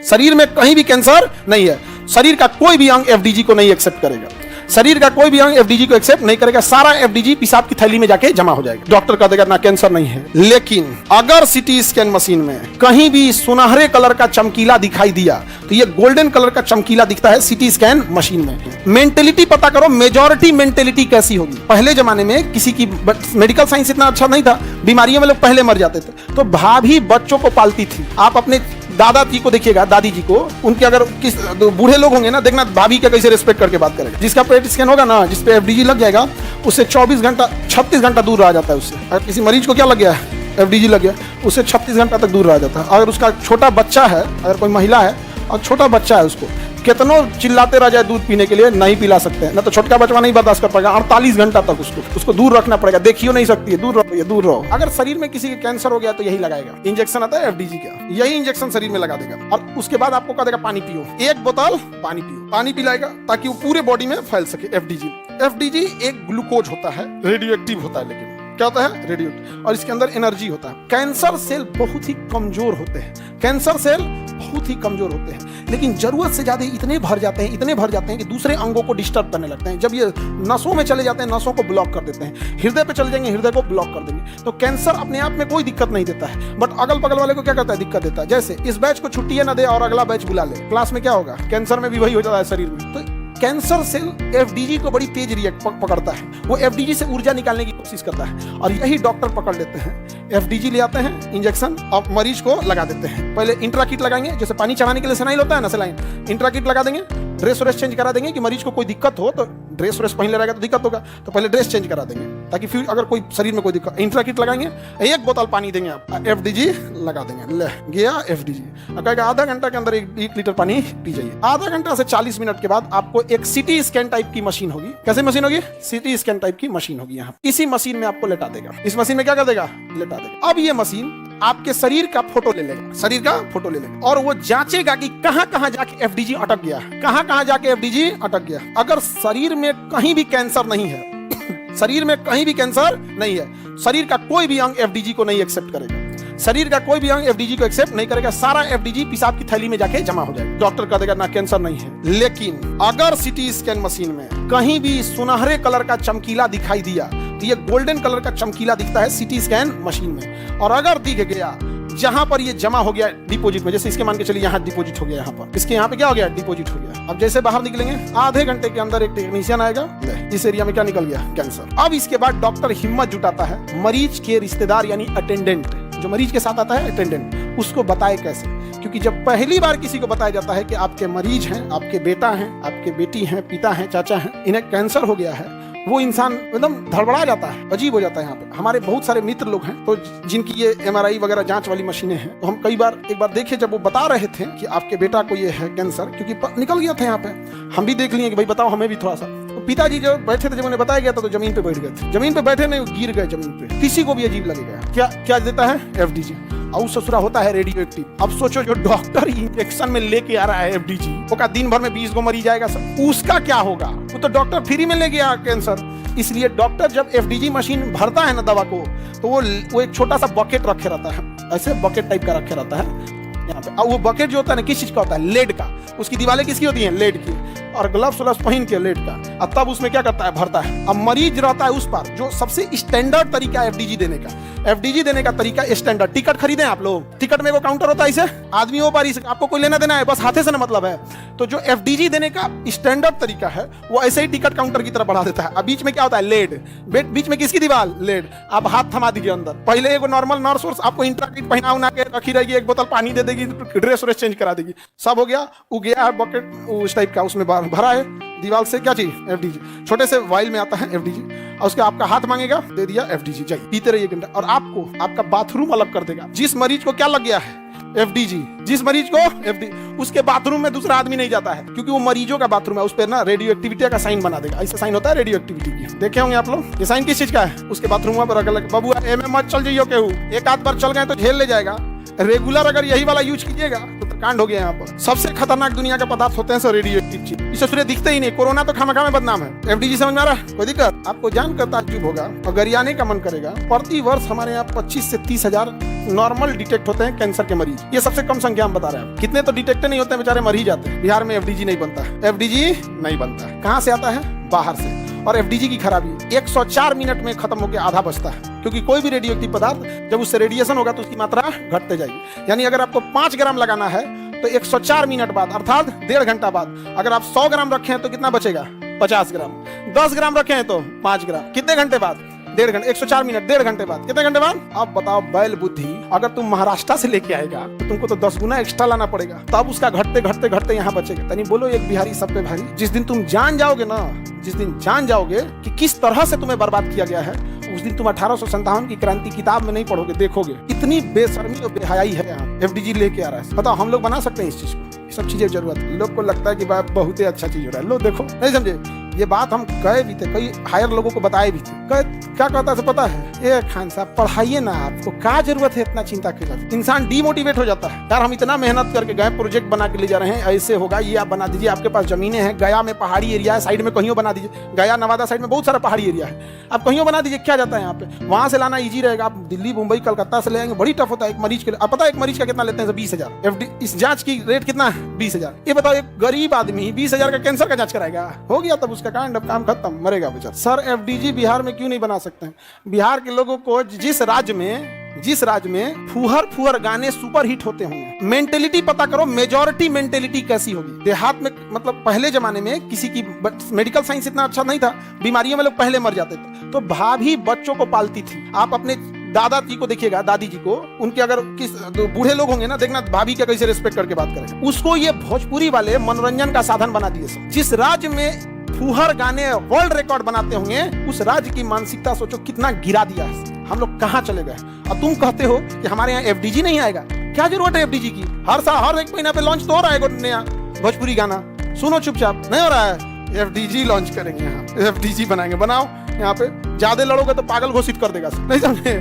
शरीर में कहीं भी कैंसर नहीं है। शरीर का कोई भी अंग एफडीजी को नहीं एक्सेप्ट करेगा। शरीर का कोई भी अंग एफडीजी को एक्सेप्ट नहीं करेगा। सारा एफडीजी पेशाब की थैली में जाके जमा हो जाएगा। डॉक्टर कह देगा ना कैंसर नहीं है। लेकिन अगर सीटी स्कैन मशीन में कहीं भी सुनहरे कलर का चमकीला दिखाई दिया तो ये गोल्डन कलर का चमकीला दिखता है सीटी स्कैन मशीन में। मेंटेलिटी पता करो, मेजॉरिटी मेंटेलिटी कैसी होगी। पहले जमाने में किसी की मेडिकल साइंस इतना अच्छा नहीं था, बीमारियों में लोग पहले मर जाते थे, तो भाभी बच्चों को पालती थी। आप अपने दादाजी को देखिएगा, दादी जी को, उनके अगर किस बूढ़े लोग होंगे ना, देखना भाभी का कैसे रिस्पेक्ट करके बात करेगा। जिसका पेट स्कैन होगा ना, जिस पे एफडीजी लग जाएगा, उससे 24 घंटा 36 घंटा दूर रहा जाता है उससे। अगर किसी मरीज को क्या लग गया है, एफडीजी लग गया, उससे 36 घंटा तक दूर रहा जाता है। अगर उसका छोटा बच्चा है, अगर कोई महिला है और छोटा बच्चा है, उसको कितनों चिल्लाते रह जाए दूध पीने के लिए, नहीं पिला सकते हैं ना, तो छोटका बचवा नहीं बर्दाश्त कर पाएगा। 48 घंटा तक उसको दूर रखना पड़ेगा। देखियो नहीं सकती है, दूर रहो, दूर रहो। अगर शरीर में किसी के कैंसर हो गया तो यही लगाएगा। इंजेक्शन आता है एफडीजी का, यही इंजेक्शन शरीर में लगा देगा और उसके बाद आपको कह देगा पानी पियो, 1 बोतल पानी पियो। पानी पिलाएगा ताकि वो पूरे बॉडी में फैल सके। एफडीजी एक ग्लूकोज होता है, रेडियो एक्टिव होता है, लेकिन क्या होता है, रेडियो, और इसके अंदर एनर्जी होता है। कैंसर सेल बहुत ही कमजोर होते हैं। कैंसर सेल बहुत ही कमजोर होते हैं, लेकिन जरूरत से ज्यादा इतने भर जाते हैं कि दूसरे अंगों को डिस्टर्ब करने लगते हैं। जब ये नसों में चले जाते हैं, नसों को ब्लॉक कर देते हैं। हृदय पे चले जाएंगे, हृदय को ब्लॉक कर देंगे। तो कैंसर अपने आप में कोई दिक्कत नहीं देता है, बट अगल बगल वाले को क्या करता है, दिक्कत देता है। जैसे इस बैच को छुट्टी ना दे और अगला बैच बुला ले, क्लास में क्या होगा, कैंसर में भी वही हो जाता है शरीर में। तो कैंसर सेल एफडीजी को बड़ी तेज रिएक्ट पकड़ता है। वो एफडीजी से ऊर्जा निकालने की कोशिश करता है और यही डॉक्टर पकड़ लेते हैं। एफडीजी ले आते हैं, इंजेक्शन और मरीज को लगा देते हैं। पहले इंट्रा किट लगाएंगे, जैसे पानी चढ़ाने के लिए सेनाइल होता है ना, सेलाइन, इंट्रा किट लगा देंगे। ड्रेस व्रेस चेंज करा देंगे कि मरीज को कोई दिक्कत हो तो ड्रेस व्रेस पहन ले रहेगा तो दिक्कत होगा, तो पहले ड्रेस चेंज करा देंगे ताकि फिर अगर कोई शरीर में कोई दिक्कत। इंट्रा किट लगाएंगे, 1 बोतल पानी देंगे, आप एफडीजी लगा देंगे, ले गया एफडीजी। कहेगा आधा घंटा के अंदर 1 लीटर पानी पी जाइए। आधा घंटा से 40 मिनट के बाद आपको एक सीटी स्कैन टाइप की मशीन होगी। कैसे मशीन होगी, सीटी स्कैन टाइप की मशीन होगी। यहाँ इसी मशीन में आपको लेटा देगा। इस मशीन में क्या कर देगा, लेटा देगा। अब ये मशीन आपके शरीर का फोटो ले लेगा, शरीर का फोटो ले लेगा और वो जांचेगा कि कहां कहां जाके एफडीजी अटक गया है, कहां कहां जाके एफडीजी अटक गया। अगर शरीर में कहीं भी कैंसर नहीं है, शरीर में कहीं भी कैंसर नहीं है, शरीर का कोई भी अंग एफडीजी को नहीं एक्सेप्ट करेगा। शरीर का कोई भी अंग एफडीजी को एक्सेप्ट नहीं करेगा। सारा एफडीजी पेशाब की थैली में जाके जमा हो जाएगा। डॉक्टर कह देगा ना कैंसर नहीं है। लेकिन अगर सीटी स्कैन मशीन में कहीं भी सुनहरे कलर का चमकीला दिखाई दिया तो ये गोल्डन कलर का चमकीला दिखता है सीटी स्कैन मशीन में। और अगर दिख गया जहां पर ये जमा हो गया डिपॉजिट में, जैसे इसके मान के चलिए यहाँ डिपॉजिट हो गया, यहाँ पर इसके यहाँ पे क्या हो गया, डिपॉजिट हो गया। अब जैसे बाहर निकलेंगे, आधे घंटे के अंदर एक टेक्नीशियन आएगा, इस एरिया में क्या निकल गया, कैंसर। अब इसके बाद डॉक्टर हिम्मत जुटाता है, मरीज के रिश्तेदार यानी अटेंडेंट, जो मरीज के साथ आता है अटेंडेंट, उसको बताए कैसे। क्योंकि जब पहली बार किसी को बताया जाता है कि आपके मरीज हैं, आपके बेटा हैं, आपके बेटी हैं, पिता हैं, चाचा हैं, इन्हें कैंसर हो गया है, वो इंसान एकदम धड़बड़ा जाता है, अजीब हो जाता है। यहाँ पे हमारे बहुत सारे मित्र लोग हैं तो जिनकी ये एमआरआई वगैरह जांच वाली मशीनें हैं, तो हम कई बार एक बार देखे जब वो बता रहे थे कि आपके बेटा को ये है कैंसर, क्योंकि निकल गया था यहाँ पे, हम भी देख लिए कि भाई बताओ हमें भी थोड़ा सा। तो पिताजी जो बैठे थे, जब उन्हें बताया गया था तो जमीन पे बैठ गए थे। जमीन पे बैठे नहीं, गिर गए जमीन पे। किसी को भी अजीब लगेगा। क्या क्या देता है, एफडीजी। और ससुरा होता है रेडियो एक्टिव। अब सोचो जो डॉक्टर इंजेक्शन में लेके आ रहा है एफडीजी, वो का दिन भर में 20 को मरीज आएगा सब, उसका क्या होगा। वो तो डॉक्टर फ्री में ले गया कैंसर। इसलिए डॉक्टर जब एफडीजी मशीन भरता है ना दवा को, तो वो एक छोटा सा बकेट रखे रहता है, ऐसे बकेट टाइप का रखे रहता है यहाँ पे। और वो बकेट जो होता है ना, किस चीज का होता है, लेड का। उसकी दीवारें किसकी होती हैं, लेड की, और ग्लव्स पहन के लेड का। अब तब उसमें क्या करता है, भरता है। अब मरीज रहता है उस पर, जो सबसे स्टैंडर्ड तरीका एफडीजी देने का। एफडीजी देने का तरीका स्टैंडर्ड। टिकट खरीदे आप लोग, टिकट में वो काउंटर होता है, इसे आदमी वो पारी से आपको कोई लेना देना है, बस हाथे से ना मतलब है। तो जो एफडीजी देने का स्टैंडर्ड तरीका है, वो ऐसे ही टिकट काउंटर की तरफ बढ़ा देता है। अब बीच में क्या होता है, लेड। बीच में किसकी दीवार, लेड। आप हाथ थमा दीजिए अंदर। पहले एक नॉर्मल नर्स आपको इंट्रा किट पहना उना के रखी रहेगी, 1 बोतल पानी दे देगी, ड्रेस व्रेस चेंज करा देगी, सब हो गया। वो गया है बकेट उस टाइप का, उसमें भरा है दीवार से क्या चीज, एफडीजी। छोटे से वाइल में आता है एफडीजी, और उसके आपका हाथ मांगेगा, दे दिया एफडीजी, जाइए पीते रहिए घंटा। और आपको आपका बाथरूम अलग कर देगा। जिस मरीज को क्या लग गया है, एफडीजी, जिस मरीज को एफडी, उसके बाथरूम में दूसरा आदमी नहीं जाता है, क्योंकि वो मरीजों का बाथरूम है। उस पर ना रेडियो एक्टिविटी का साइन बना देगा। ऐसा साइन होता है रेडियो एक्टिविटी की, देखे होंगे आप लोग। ये साइन किस चीज का है, उसके बाथरूम पर अलग। बाबू एम मत चल जाइयो केहू, एक आध बार चल गए तो झेल ले जाएगा। रेगुलर अगर यही वाला यूज कीजिएगा तो कांड हो गया। यहाँ पर सबसे खतरनाक दुनिया का पदार्थ होते हैं रेडियो एक्टिव चीज। इसे सूर्य दिखते ही नहीं। कोरोना तो खामखा में बदनाम है। एफडीजी समझ में आ रहा है, कोई दिक्कत। आपको जानकर ताज्जुब होगा और गरियाने का मन करेगा। प्रति वर्ष हमारे यहाँ 25 से 30 हजार नॉर्मल डिटेक्ट होते हैं कैंसर के मरीज, ये सबसे कम संख्या हम बता रहे हैं। कितने तो डिटेक्ट नहीं होते हैं, बेचारे मर ही जाते हैं। बिहार में एफडीजी नहीं बनता, एफडीजी नहीं बनता। कहाँ से आता है? बाहर से। और एफडीजी की खराबी 104 मिनट में खत्म होकर आधा बचता है, क्योंकि कोई भी रेडियो एक्टिव पदार्थ जब उससे रेडिएशन होगा तो उसकी मात्रा घटते जाएगी। यानी अगर आपको 5 ग्राम लगाना है तो 104 मिनट बाद अर्थात 1.5 घंटा बाद अगर आप 100 ग्राम रखे हैं तो कितना बचेगा? 50 ग्राम। 10 ग्राम रखे हैं तो 5 ग्राम। कितने घंटे बाद? 1.5 घंटे। 104 मिनट 1.5 घंटे बाद। कितने घंटे बाद? अब बताओ बैल बुद्धि, अगर तुम महाराष्ट्र से लेके आएगा तो तुमको तो 10 गुना एक्स्ट्रा लाना पड़ेगा, तब उसका घटते घटते घटते यहाँ बचेगा। तनी बोलो एक बिहारी सब पे भारी। जिस दिन तुम जान जाओगे ना, जिस दिन जान जाओगे कि किस तरह से तुम्हें बर्बाद किया गया है, उस दिन तुम 1857 की क्रांति किताब में नहीं पढ़ोगे, देखोगे। इतनी बेशर्मी और बेहयाई है यहाँ। एफडीजी लेके आ रहा है। बताओ हम लोग बना सकते हैं इस चीज को? ये सब चीजें जरूरत है। लोग को लगता है कि बहुत ही अच्छा चीज हो रहा है। लो देखो, नहीं समझे? ये बात हम कहे भी थे, कई हायर लोगों को बताए भी थे। क्या कहता है पता है? ए खान साहब पढ़ाइए ना, आपको क्या जरूरत है इतना चिंता करने? इंसान डीमोटिवेट हो जाता है। यार हम इतना मेहनत करके गए, प्रोजेक्ट बना के ले जा रहे हैं, ऐसे होगा, ये आप बना दीजिए, आपके पास जमीनें हैं, गया में पहाड़ी एरिया है, साइड में कहीं बना दीजिए। गया नवादा साइड में बहुत सारा पहाड़ी एरिया है, आप कहीं बना दीजिए, क्या जाता है यहाँ पे? वहां से लाना ईजी रहेगा। आप दिल्ली मुंबई कलकत्ता से ले आएंगे, बड़ी टफ होता है एक मरीज के लिए। आप पता है एक मरीज का कितना लेते हैं? 20,000। इस जांच की रेट कितना है? 20,000। ये बताओ एक गरीब आदमी 20,000 का कैंसर का जांच कराएगा? हो गया तब उसका काम खत्म, मरेगा बेचारा। सर एफडीजी बिहार में क्यों नहीं बना सकते हैं? बिहार के लोगों को जिस राज्य में फुहर गाने सुपर हिट होते होंगे, मेंटेलिटी पता करो, मेजॉरिटी मेंटेलिटी कैसी होगी। देहात में मतलब पहले जमाने में किसी की मेडिकल साइंस इतना अच्छा नहीं था, बीमारियों में लोग पहले मर जाते थे, तो भाभी बच्चों को पालती थी। आप अपने दादाजी को देखिएगा, दादी जी को, उनके अगर किस बूढ़े लोग होंगे ना, देखना भाभी का कैसे रिस्पेक्ट करके बात करें। उसको ये भोजपुरी वाले मनोरंजन का साधन बना दिए। जिस राज्य में फुहर गाने वर्ल्ड रिकॉर्ड बनाते होंगे, उस राज्य की मानसिकता सोचो कितना गिरा दिया है। हम लोग कहाँ चले गए? अब तुम कहते हो कि हमारे यहाँ एफडीजी नहीं आएगा। क्या जरूरत है एफडीजी की? हर साल हर एक महीना पे लॉन्च तो हो रहा है नया भोजपुरी गाना। सुनो चुपचाप, नहीं हो रहा है? एफडीजी लॉन्च करेंगे, यहाँ एफडीजी बनाएंगे। बनाओ, यहाँ पे ज्यादा लड़ोगे तो पागल घोषित कर देगा, नहीं समझे?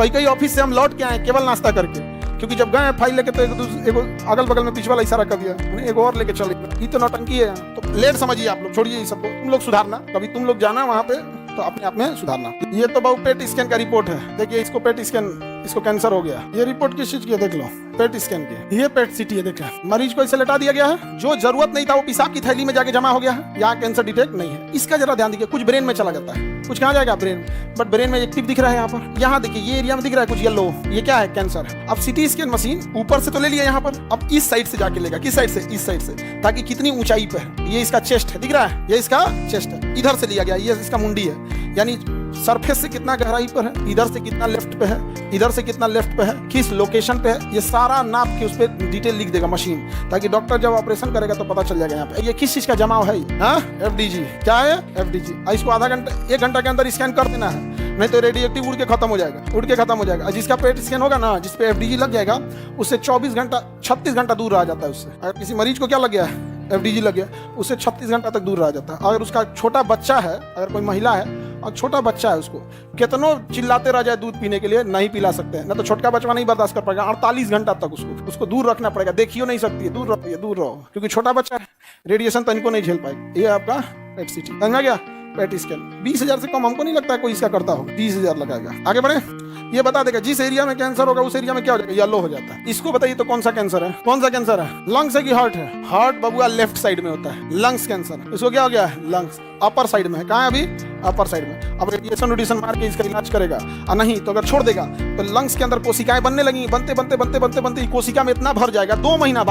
कई ऑफिस से हम लौट के आए केवल नाश्ता करके, क्योंकि जब गए फाइल लेके तो एक अगल बगल में पिछवाला इशारा कर दिया, एक और लेके चले। ये तो नौटंकी है। तो लेट समझिए आप लोग, छोड़िए ये सबको। तुम लोग सुधारना, कभी तुम लोग जाना वहाँ पे तो अपने आप में सुधारना। ये तो बहुत पेट स्कैन का रिपोर्ट है। देखिए इसको पेट स्कैन, इसको कैंसर हो गया। ये रिपोर्ट किस चीज की है देख लो, पेट स्कैन की। ये पेट सीटी है, देखा मरीज को इसे लेटा दिया गया है। जो जरूरत नहीं था वो पेशाब की थैली में जाके जमा हो गया है। यहाँ कैंसर डिटेक्ट नहीं है। इसका जरा ध्यान दीजिए, कुछ ब्रेन में चला जाता है, कुछ कहाँ जाएगा? ब्रेन। बट ब्रेन में एक्टिव दिख रहा है यहाँ पर। यहाँ देखिए ये एरिया में दिख रहा है कुछ येलो, ये क्या है? कैंसर है। अब सीटी स्कैन मशीन ऊपर से तो ले लिया यहाँ पर, अब इस साइड से जाके लेगा। किस साइड से? इस साइड से, ताकि कितनी ऊंचाई पे है। ये इसका चेस्ट है, दिख रहा है? ये इसका चेस्ट है। इधर से लिया गया, ये इसका मुंडी है, यानी सरफेस से कितना गहराई पर है, इधर से कितना लेफ्ट पे है, इधर से कितना लेफ्ट पे है, किस लोकेशन पे है, ये सारा नाप के उस पर डिटेल लिख देगा मशीन, ताकि डॉक्टर जब ऑपरेशन करेगा तो पता चल जाएगा यहाँ पे ये किस चीज का जमाव है। एफडीजी क्या है? एफडीजी। इसको आधा घंटा 1 घंटा के अंदर स्कैन कर देना है, नहीं तो रेडियो एक्टिव उड़ के खत्म हो जाएगा। जिसका पेट स्कैन होगा ना, जिसपे एफडीजी लग जाएगा, उससे 24 घंटा 36 घंटा दूर रह जाता है उससे। अगर किसी मरीज को क्या लग गया है? एफडीजी लग गया, उससे 36 घंटा तक दूर रह जाता है। अगर उसका छोटा बच्चा है, अगर कोई महिला है और छोटा बच्चा है, उसको कितनों चिल्लाते रह जाए दूध पीने के लिए, नहीं पिला सकते हैं। ना तो छोटका बच्चा नहीं बर्दाश्त कर पाएगा। 48 घंटा तक उसको दूर रखना पड़ेगा। देखियो नहीं सकती है, दूर रहो, क्योंकि छोटा बच्चा है, रेडिएशन तो इनको नहीं झेल पाएगा। ये आपका पेट सीटी समझ गया? पेट स्कैन 20,000 से कम हमको नहीं लगता है कोई इसका करता हो। 20,000 लगाएगा। आगे बढ़े, ये बता देगा जिस एरिया में कैंसर होगा उस एरिया में क्या हो जाएगा? येलो हो जाता है। इसको बताइए तो कौन सा कैंसर है? कौन सा कैंसर है? लंग्स है कि हार्ट है? हार्ट बबुआ लेफ्ट साइड में होता है, लंग्स कैंसर। इसको क्या हो गया है? लंग्स अपर साइड में है। कहाँ है अभी? अपर साइड में। अब रेडिएशन मार के इसका इलाज करेगा, और नहीं तो अगर छोड़ देगा तो लंग्स के अंदर कोशिकाएं बनने लगेंगी। बनते कोशिका में इतना भर जाएगा, 2 महीना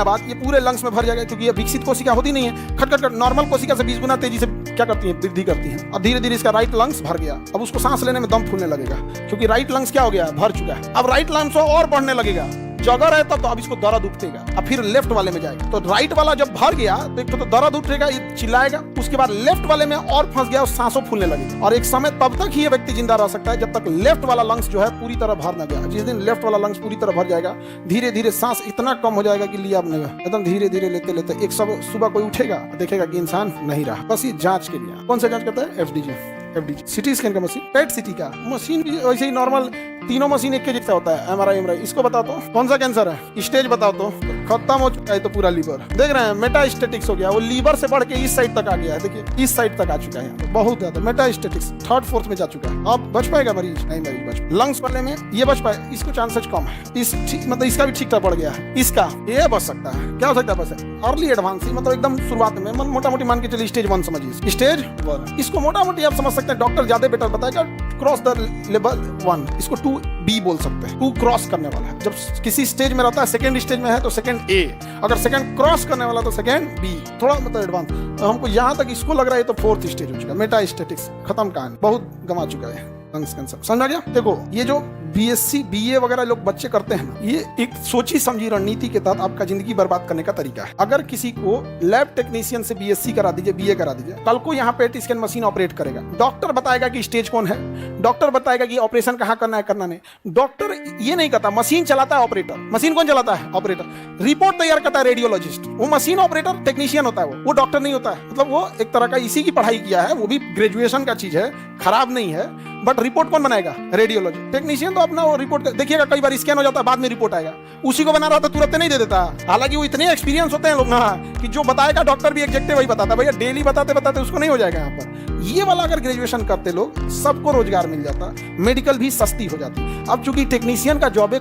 बाद ये पूरे लंग्स में भर जाएगा, क्योंकि ये विकसित कोशिका होती नहीं है। खट नॉर्मल कोशिका से 20 गुना तेजी से क्या करती है? वृद्धि करती है। और धीरे धीरे इसका राइट लंग्स भर गया। अब उसको सांस लेने में दम फूलने लगेगा, क्योंकि राइट लंग्स क्या हो गया? भर चुका है। अब राइट लंग्स और बढ़ने लगेगा, जगह है तब तो अब इसको दर्द उठेगा। अब फिर लेफ्ट वाले में जाएगा, तो राइट वाला जब भर गया तो एक तो दर्द उठेगा, ये चिल्लाएगा। उसके बाद लेफ्ट वाले में और फंस गया और सांसों फूलने लगेगा। और एक समय तब तक ही ये व्यक्ति जिंदा रह सकता है जब तक लेफ्ट वाला लंग्स जो है पूरी तरह भर न गया। जिस दिन लेफ्ट वाला लंग्स पूरी तरह भर जाएगा, धीरे धीरे सांस इतना कम हो जाएगा कि लिया अपने एकदम धीरे धीरे लेते एक सुबह कोई उठेगा देखेगा कि इंसान नहीं रहा। बस ये जांच के लिए। कौन सा जांच करता है? एफडीजी। सीटी स्कैन का मशीन, पेट सीटी का मशीन भी वैसे ही नॉर्मल तीनों मशीन एक के जैसा होता है। एमआरआई एमआरआई इसको बताओ तो कौन सा कैंसर है, स्टेज बताओ तो खत्म हो चुका है तो पूरा लीवर। देख रहे हैं मेटास्टेटिक्स हो गया, वो लीवर से बढ़ के इस साइड तक आ गया है। देखिए इस साइड तक आ चुका है, तो बहुत ज्यादा मेटास्टेटिक्स थर्ड फोर्थ में जा चुका है। अब बच पाएगा मरीज? नहीं मरीज बच। लंग्स वाले में ये बच पाए, इसको चांसेस कम है। इस मतलब इसका भी ठीक ठाक बढ़ गया है, इसका ये बच सकता है। क्या हो सकता है? बस अर्ली एडवांस मतलब एकदम शुरुआत में मोटा मोटी मान के चलिए स्टेज 1 समझिए, स्टेज 1 इसको मोटा मोटी आप समझ सकते हैं। डॉक्टर ज्यादा बेटर बताएगा क्रॉस द लेवल 1, इसको 2B बोल सकते हैं। 2 क्रॉस करने वाला है, जब किसी स्टेज में रहता है, सेकंड स्टेज में है तो सेकंड A, अगर सेकंड क्रॉस करने वाला तो सेकंड B, थोड़ा मतलब एडवांस। तो हमको यहाँ तक इसको लग रहा है तो 4th स्टेज हो चुका है। मेटास्टेटिक्स खत्म कहानी, बहुत गंवा चुका है लंग्स कैंसर। समझ आ गया? देखो ये जो BSc BA वगैरह लोग बच्चे करते हैं ना, ये एक सोची समझी रणनीति के तहत आपका जिंदगी बर्बाद करने का तरीका है। अगर किसी को लैब टेक्नीशियन से BSc करा दीजिए, BA करा दीजिए, कल को यहाँ पेट स्कैन मशीन ऑपरेट करेगा, डॉक्टर बताएगा कि स्टेज कौन है, डॉक्टर बताएगा कि ऑपरेशन कहाँ करना है करना नहीं। डॉक्टर ये नहीं करता, मशीन चलाता है ऑपरेटर। मशीन कौन चलाता है? ऑपरेटर। रिपोर्ट तैयार करता है रेडियोलॉजिस्ट। वो मशीन ऑपरेटर टेक्नीशियन होता है, वो डॉक्टर नहीं होता है। मतलब वो एक तरह का इसी की पढ़ाई किया है, वो भी ग्रेजुएशन का चीज है, खराब नहीं है, बट रिपोर्ट कौन बनाएगा? रेडियोलॉजी। टेक्नीशियन तो अपना वो रिपोर्ट देखिएगा, कई बार स्कैन हो जाता है, बाद में रिपोर्ट आएगा, उसी को बना रहा था तुरंत नहीं दे देता। हालांकि वो इतने एक्सपीरियंस होते हैं लोग ना कि जो बताएगा डॉक्टर भी एग्जैक्ट वही बताता है। भैया डेली बताते बताते उसको नहीं हो जाएगा यहाँ पर। ये वाला अगर ग्रेजुएशन करते लोग, सबको रोजगार मिल जाता, मेडिकल भी सस्ती हो जाती। अब चूंकि टेक्नीशियन का जॉब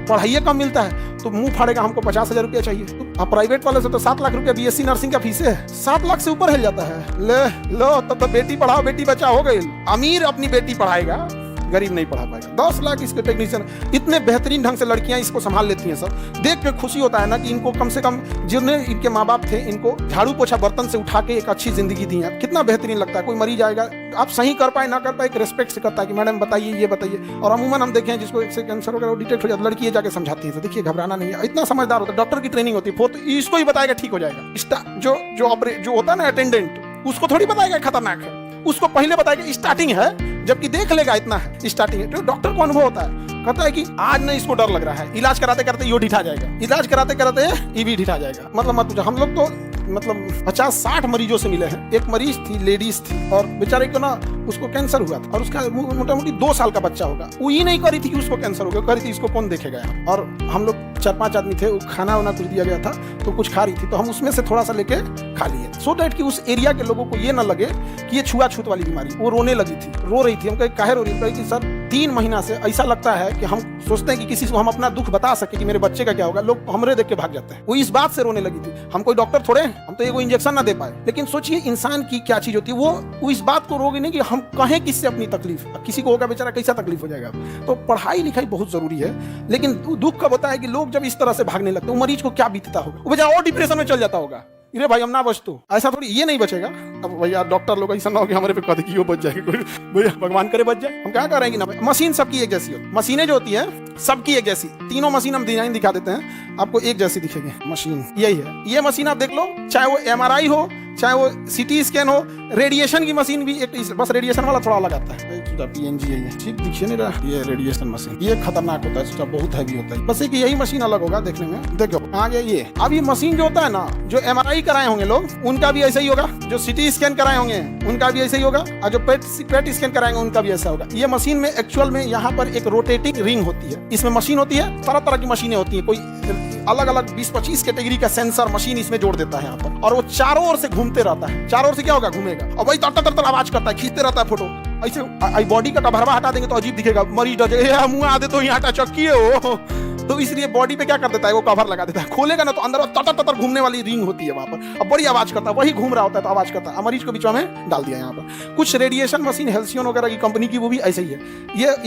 पढ़ाई कम मिलता है तो मुंह फाड़ेगा, हमको 50,000 रुपया चाहिए। तो प्राइवेट वाले से तो 7 लाख रुपया BSc नर्सिंग का फीस है, 7 लाख से ऊपर हिल जाता है। ले लो तब तो बेटी पढ़ाओ बेटी बचाओ हो गई। अमीर अपनी बेटी पढ़ाएगा, गरीब नहीं पढ़ा पाएगा। 10 लाख इसके टेक्नीशियन, इतने बेहतरीन ढंग से लड़कियां इसको संभाल लेती हैं। सब देख के खुशी होता है ना कि इनको कम से कम जिन्हें इनके माँ बाप थे, इनको झाड़ू पोछा बर्तन से उठा के एक अच्छी जिंदगी दी है। कितना बेहतरीन लगता है। कोई मरीज आएगा, आप सही कर पाए ना कर पाए, एक रिस्पेक्ट से करता है कि मैडम बताइए ये बताइए। और अमूमन हम देखें जिसको एक से कैंसर वगैरह डिटेक्ट हो जाता है, लड़की जाके समझाती है, तो देखिए घबराना नहीं है, इतना समझदार होता है। डॉक्टर की ट्रेनिंग होती है, इसको ही बताएगा ठीक हो जाएगा। जो होता है ना अटेंडेंट, उसको थोड़ी बताएगा खतरनाक है, उसको पहले बताएगा स्टार्टिंग है, जबकि देख लेगा इतना है स्टार्टिंग है। तो डॉक्टर को अनुभव होता है, कहता है कि आज नहीं इसको डर लग रहा है, इलाज कराते कराते ये ढिठा जाएगा, इलाज कराते कराते ये भी ढिठा जाएगा। मतलब मत पूछो, हम लोग तो मतलब 50-60 मरीजों से मिले हैं। एक मरीज थी, लेडीज थी, और बेचारे को ना उसको कैंसर हुआ था, और उसका मोटा मोटी 2 साल का बच्चा होगा। वो ये नहीं करी थी कि उसको कैंसर हो गया, करी थी इसको कौन देखेगा यहाँ। और हम लोग 4-5 आदमी थे, खाना वाना कुछ दिया गया था तो कुछ खा रही थी, तो हम उसमें से थोड़ा सा लेके खा लिए, सो दैट कि उस एरिया के लोगों को ये ना लगे कि ये छुआछूत वाली बीमारी। वो रोने लगी थी, रो रही थी। हम कहे काहे रो रही है? कि सर 3 महीना से ऐसा लगता है कि हम सोचते हैं कि किसी को हम अपना दुख बता सके कि मेरे बच्चे का क्या होगा, लोग हमरे देख के भाग जाते हैं। वो इस बात से रोने लगी थी। हम कोई डॉक्टर थोड़े, हम तो वो इंजेक्शन ना दे पाए। लेकिन सोचिए इंसान की क्या चीज होती है, वो इस बात को रोगी नहीं कि हम कहें किससे अपनी तकलीफ। किसी को होगा बेचारा कैसा तकलीफ हो जाएगा। तो पढ़ाई लिखाई बहुत जरूरी है, लेकिन दुख कब होता है कि लोग जब इस तरह से भागने लगते हैं, मरीज को क्या बीतता होगा, वो बेचारा और डिप्रेशन में चल जाता होगा। अरे भाई हम ना बच तो ऐसा थोड़ी, ये नहीं बचेगा। अब भैया डॉक्टर लोग ऐसा ना हो कि हमारे पे कद की वो बच जाएगी, भैया भगवान करे बच जाए। हम क्या कर रहे हैं कि ना, मशीन सबकी एक जैसी होती है, मशीनें जो होती है सबकी एक जैसी। तीनों मशीन हम डिजाइन दिखा देते हैं, आपको एक जैसी दिखेगी मशीन। यही है, ये मशीन आप देख लो, चाहे वो MRI हो, चाहे वो CT स्कैन हो, रेडिएशन की मशीन भी एक, बस रेडिएशन वाला थोड़ा अलग आता है। PNG है, ठीक दिखिए नहीं रहा, ये रेडिएशन मशीन, ये खतरनाक होता है, इसका बहुत हैवी होता है। बस एक यही मशीन अलग होगा देखने में। देखो आगे ये, अब ये मशीन जो होता है ना, जो MRI कराए होंगे लोग, उनका भी ऐसा ही होगा। जो CT स्कैन कराए होंगे उनका भी ऐसा ही होगा, और जो पेट स्कैन कराएंगे उनका भी ऐसा होगा। ये मशीन में एक्चुअल में यहाँ पर एक रोटेटिंग रिंग होती है, इसमें मशीन होती है, तरह तरह की मशीनें होती है, कोई अलग अलग 20-25 कैटेगरी का सेंसर मशीन इसमें जोड़ देता है यहाँ पर, और वो चारों ओर से घूमते रहता है। चारों ओर से क्या होगा, घूमेगा, और वही तर आवाज करता है, खींचते रहता है फोटो। ऐसे बॉडी का कभरवा हटा देंगे तो अजीब दिखेगा, मरीज डर जाएगा, मुंह आदे तो यहाँ चक्की है वो, तो इसलिए बॉडी पे क्या कर देता है, वो कवर लगा देता है। खोलेगा ना तो अंदर तर घूमने वाली रिंग होती है वहां पर, अब बड़ी आवाज करता है, वही घूम रहा होता है तो आवाज करता है। मरीज को बीच में डाल दिया यहाँ पर। कुछ रेडिएशन मशीन हेल्सियन वगैरह की कंपनी की, वो भी ऐसे ही है।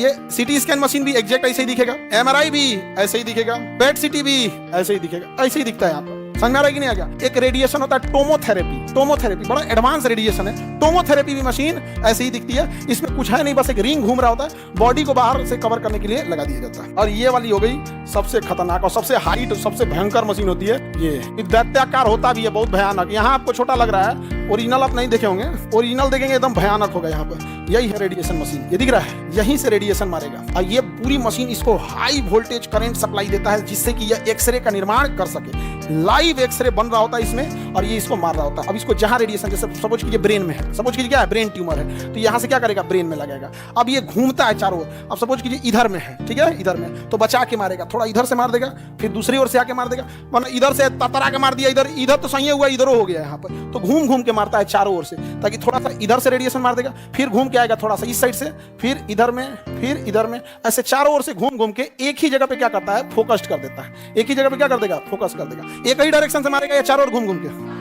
ये CT स्कैन मशीन भी एग्जैक्ट ऐसे ही दिखेगा, MRI भी ऐसे ही दिखेगा, पेट CT भी ऐसे ही दिखेगा, ऐसे ही दिखता है यहाँ पर। समझ में आ रहा है कि नहीं आ गया? एक रेडिएशन होता है टोमोथेरेपी, बड़ा एडवांस रेडिएशन है। टोमोथेरेपी भी मशीन ऐसे ही दिखती है, इसमें कुछ है नहीं, बस एक रिंग घूम रहा होता है, बॉडी को बाहर से कवर करने के लिए लगा दिया जाता है। और ये वाली हो गई सबसे खतरनाक और सबसे हाइट, सबसे भयंकर मशीन होती है ये। दैत्याकार होता भी है, बहुत भयानक। यहाँ आपको छोटा लग रहा है, ओरिजिनल आप नहीं देखे होंगे, ओरिजिनल देखेंगे एकदम भयानक होगा। यहाँ पर यही है रेडिएशन मशीन, ये दिख रहा है, यहीं से रेडिएशन मारेगा और ये पूरी मशीन इसको हाई वोल्टेज करंट सप्लाई देता है जिससे कि यह एक्सरे का निर्माण कर सके। लाइव एक्सरे बन रहा होता है इसमें और ये इसको मार रहा होता है। अब इसको जहां रेडिएशन, जैसे सपोज कीजिए ब्रेन में है, सपोज कीजिए क्या है, ब्रेन ट्यूमर है, तो यहाँ से क्या करेगा, ब्रेन में लगेगा। अब ये घूमता है चारों ओर। अब सपोज कीजिए इधर में है, ठीक है, इधर में, तो बचा के मारेगा, थोड़ा इधर से मार देगा, फिर दूसरी ओर से आके मार देगा, वरना इधर से ततरा के मार दिया, इधर इधर तो सही हुआ, इधर हो गया यहाँ पर, तो घूम घूम के मारता है चारों ओर से, ताकि थोड़ा सा इधर से रेडिएशन मार देगा, फिर घूम के आएगा थोड़ा सा इस साइड से, फिर इधर में, फिर इधर में, ऐसे चारों ओर से घूम घूम के एक ही जगह पे क्या करता है, फोकस्ड कर देता है। एक ही जगह पे क्या कर देगा, फोकस कर देगा। एक ही डायरेक्शन से मारेगा या चारों ओर घूम घूम के।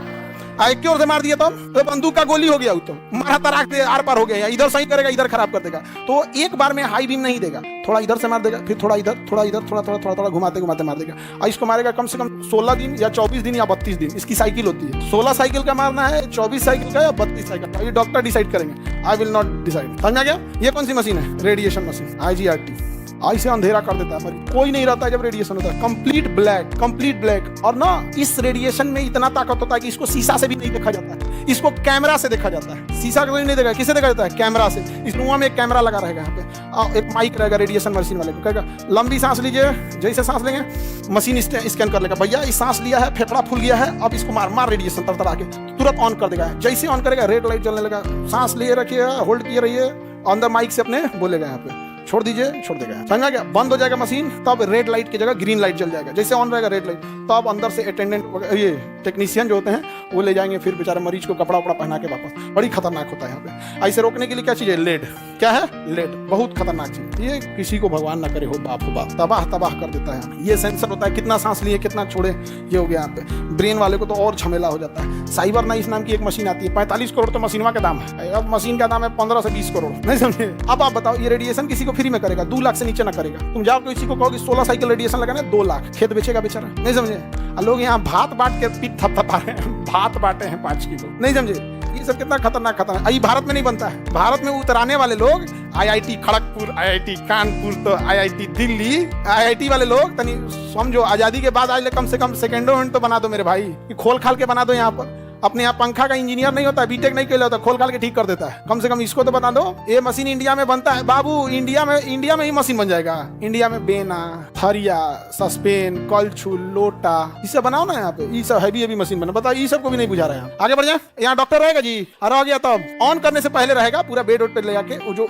एक की ओर से मार दिया तो बंदूक का गोली हो गया, तो मारा तराक दे आर पार हो गया, या इधर सही करेगा इधर खराब कर देगा। तो एक बार में हाई बीम नहीं देगा, थोड़ा इधर से मार देगा, फिर थोड़ा इधर, थोड़ा इधर, थोड़ा थोड़ा थोड़ा थोड़ा घुमाते घुमाते मार देगा। और इसको मारेगा कम से कम 16 दिन या 24 दिन या 32 दिन, इसकी साइकिल होती है। 16 साइकिल का मारना है, 24 साइकिल का या 32 साइकिल का, ये डॉक्टर डिसाइड करेंगे, आई विल नॉट डिसाइड। समझ आ गया? ये कौन सी मशीन है, रेडिएशन मशीन, IGRT। ऐसे अंधेरा कर देता है, मरीज कोई नहीं रहता है जब रेडिएशन होता है, कंप्लीट ब्लैक, कंप्लीट ब्लैक। और ना इस रेडिएशन में इतना ताकत होता है कि इसको शीशा से भी नहीं देखा जाता है, इसको कैमरा से देखा जाता है। शीशा को नहीं देखा, किसे देखा जाता है, कैमरा से। इस रूम में एक कैमरा लगा रहेगा, यहाँ पे एक माइक रहेगा रेडिएशन मशीन वाले को, कहेगा लंबी सांस लीजिए, जैसे सांस लेंगे मशीन स्कैन कर लेगा, भैया इस सांस लिया है, फेफड़ा फूल गया है, अब इसको मार मार रेडिएशन तरतरा के तुरंत ऑन कर देगा। जैसे ऑन करेगा रेड लाइट जलने लगा, सांस लिए रखिए, होल्ड किए रहिए, अंदर माइक से अपने बोलेगा, यहाँ पे छोड़ दीजिए, छोड़ देगा, समझा क्या? बंद हो जाएगा मशीन, तब रेड लाइट की जगह ग्रीन लाइट जल जाएगा। जैसे ऑन रहेगा रेड लाइट, तब अंदर से अटेंडेंट, ये टेक्नीशियन जो होते हैं वो ले जाएंगे, फिर बेचारे मरीज को कपड़ा उपड़ा पहना के वापस। बड़ी खतरनाक होता है यहाँ पे। ऐसे रोकने के लिए क्या चीज है, लेड। क्या है, लेड, बहुत खतरनाक चीज। ये किसी को भगवान ना करे हो, बाप हो बाप, तबाह तबाह कर देता है। ये सेंसर होता है, कितना सांस लिए कितना छोड़े, ये हो गया यहाँ पे। ब्रेन वाले को तो और झमेला हो जाता है। साइबर नाइफ नाम की एक मशीन आती है, 45 करोड़ तो मशीनवा का दाम है, अब मशीन का दाम है 15 से 20 करोड़, नहीं समझे? अब आप बताओ, ये रेडिएशन किसी को फ्री में करेगा, 2 लाख से नीचे ना करेगा। तुम जाओ किसी को कहो कि 16 साइकिल रेडिएशन लगाना है, 2 लाख, खेत बेचेगा बेचारा, नहीं समझे? लोग यहाँ भात बांट के पीठ थपथपा रहे हैं, भात बांटे हैं 5 किलो, नहीं समझे? ये सब कितना खतरनाक खतरनाक। ये भारत में नहीं बनता है, भारत में उतराने वाले लोग IIT खड़गपुर, IIT कानपुर, तो IIT दिल्ली, IIT वाले लोग तनी समझो, आजादी के बाद आज कम से कम सेकेंडो हैंड तो बना दो मेरे भाई, खोल खाल के बना दो। यहाँ पर अपने यहाँ पंखा का इंजीनियर नहीं होता, बीटेक नहीं किया होता, खोल खाल के ठीक कर देता है। कम से कम इसको तो बता दो, ये मशीन इंडिया में बनता है बाबू, इंडिया में ही मशीन बन जाएगा। इंडिया में बेना, थरिया, सस्पेन, कलछुल, लोटा, इसे बनाओ ना यहाँ पे, ये सब हैवी मशीन बना। बताओ, ये सबको भी नहीं बुझा रहे हैं। आगे बढ़ जाए, यहाँ डॉक्टर रहेगा जी, अरे आ गया तब ऑन करने से पहले रहेगा, पूरा बेड उड पे ले जाके वो जो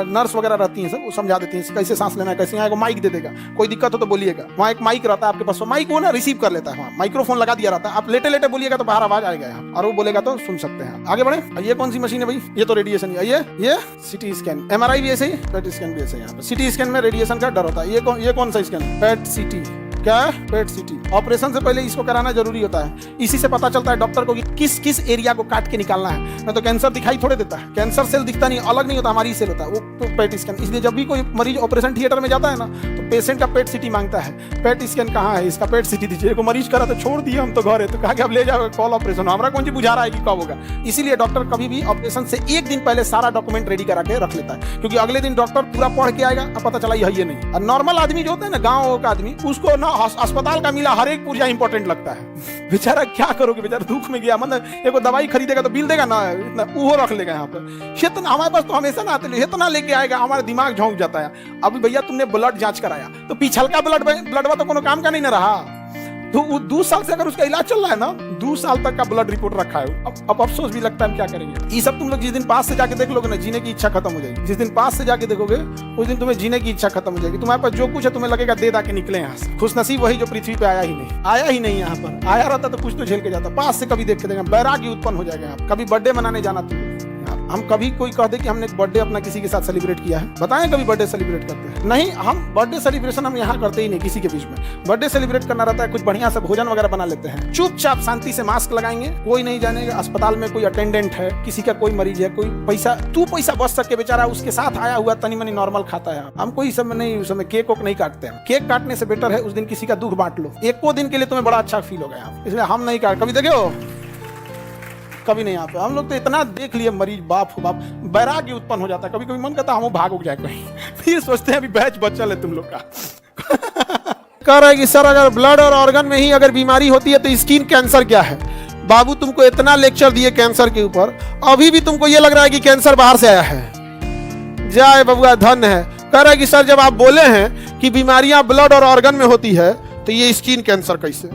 नर्स वगैरह रहती है सब वो समझा देती है कैसे सांस लेना है, कैसे। यहाँ माइक दे देगा, कोई दिक्कत हो तो बोलिएगा। वहाँ एक माइक रहता है आपके पास, माइक वो ना रिसीव कर लेता है, वहाँ माइक्रोफोन लगा दिया रहता है, आप लेटे लेटे बोलिएगा तो बाहर आवाज आएगा यहाँ, और वो बोलेगा तो सुन सकते हैं। आगे बढ़े, ये कौन सी मशीन है भाई, ये तो रेडिएशन है। ये सिटी स्कैन, MRI भी ऐसे ही, पेट स्कैन भी ऐसे ही। यहाँ पे सिटी स्कैन में रेडिएशन का डर होता है। ये कौन सा स्कैन, पेट सिटी, क्या है, पेट सिटी। ऑपरेशन से पहले इसको कराना जरूरी होता है, इसी से पता चलता है डॉक्टर को कि किस किस एरिया को काट के निकालना है। नहीं तो कैंसर दिखाई थोड़े देता है, कैंसर सेल दिखता नहीं, अलग नहीं होता, हमारी सेल होता है वो, तो पेट स्कैन। इसलिए जब भी कोई मरीज ऑपरेशन थिएटर में जाता है ना, तो पेशेंट का पेट सिटी मांगता है, पेट स्कैन कहाँ है, इसका पेट सिटी दीजिए। को मरीज करा तो छोड़ दिए हम तो घर है, तो कहा कि अब ले जाओ कॉल ऑपरेशन, हमारा कौन सी बुझा रहा है कि कब होगा। इसीलिए डॉक्टर कभी भी ऑपरेशन से एक दिन पहले सारा डॉक्यूमेंट रेडी करा के रख लेता है, क्योंकि अगले दिन डॉक्टर पूरा पढ़ के आएगा, अब पता चला ये नहीं। और नॉर्मल आदमी जो होता है ना, गाँव का आदमी, उसको ना अस्पताल का मिला हर एक पुर्जा इंपॉर्टेंट लगता है। बेचारा क्या करोगे, बेचारा दुख में गया, मतलब एक दवाई खरीदेगा तो बिल देगा ना, इतना वो रख लेगा यहाँ पर। इतना हमारे पास तो हमेशा ना आते, इतना लेके आएगा, हमारा दिमाग झोंक जाता है। अभी भैया तुमने ब्लड जांच कराया, तो पिछलका ब्लड तो कोनो काम का नहीं ना रहा, तो 2 साल से अगर उसका इलाज चल रहा है ना, 2 साल तक का ब्लड रिपोर्ट रखा है। अब अफसोस भी लगता है, हम क्या करेंगे। ये सब तुम लोग जिस दिन पास से जाके देख लोगे ना, जीने की इच्छा खत्म हो जाएगी। जिस दिन पास से जाके देखोगे उस दिन तुम्हें जीने की इच्छा खत्म हो जाएगी। तुम्हारे पास जो कुछ है तुम्हें लगेगा दे दा के निकले यहाँ से। खुशनसीब वही जो पृथ्वी पे आया ही नहीं यहाँ पर। आया रहता तो कुछ तो झेल के जाता, पास से कभी देख के देगा, बैराग्य उत्पन्न हो जाएगा। कभी बर्थडे मनाने जाना तुम, हम कभी कोई कह दे कि हमने बर्थडे अपना किसी के साथ सेलिब्रेट किया है, बताएं कभी बर्थडे सेलिब्रेट करते हैं? नहीं, हम बर्थडे सेलिब्रेशन हम यहाँ करते ही नहीं किसी के बीच में। बर्थडे सेलिब्रेट करना रहता है, कुछ बढ़िया सा भोजन वगैरह बना लेते हैं, चुपचाप शांति से मास्क लगाएंगे, कोई नहीं जानेगा। अस्पताल में कोई अटेंडेंट है, किसी का कोई मरीज है, कोई पैसा बच सके बेचारा, उसके साथ आया हुआ तनी मनी नॉर्मल खाता है। हम कोई सब नहीं, उस समय केक नहीं काटते हैं। केक काटने से बेटर है उस दिन किसी का दुख बांट लो, 1 दिन के लिए तुम्हें बड़ा अच्छा फील होगा, इसलिए हम नहीं काट। कभी देखे हो? कभी नहीं। यहाँ पे हम लोग तो इतना देख लिए मरीज, बाप हो बाप, बैराग्य उत्पन्न हो जाता है। कभी कभी मन करता है हम भाग उग जाए कहीं, फिर सोचते हैं अभी बैच बचल है तुम लोग का। कह रहा है कि सर अगर ब्लड और ऑर्गन में ही अगर बीमारी होती है तो स्किन कैंसर क्या है? बाबू तुमको इतना लेक्चर दिए कैंसर के ऊपर, अभी भी तुमको ये लग रहा है कि कैंसर बाहर से आया है। जय बबुआ, धन है। कह रहा है कि सर जब आप बोले हैं कि बीमारियां ब्लड और ऑर्गन में होती है तो ये स्किन कैंसर कैसे?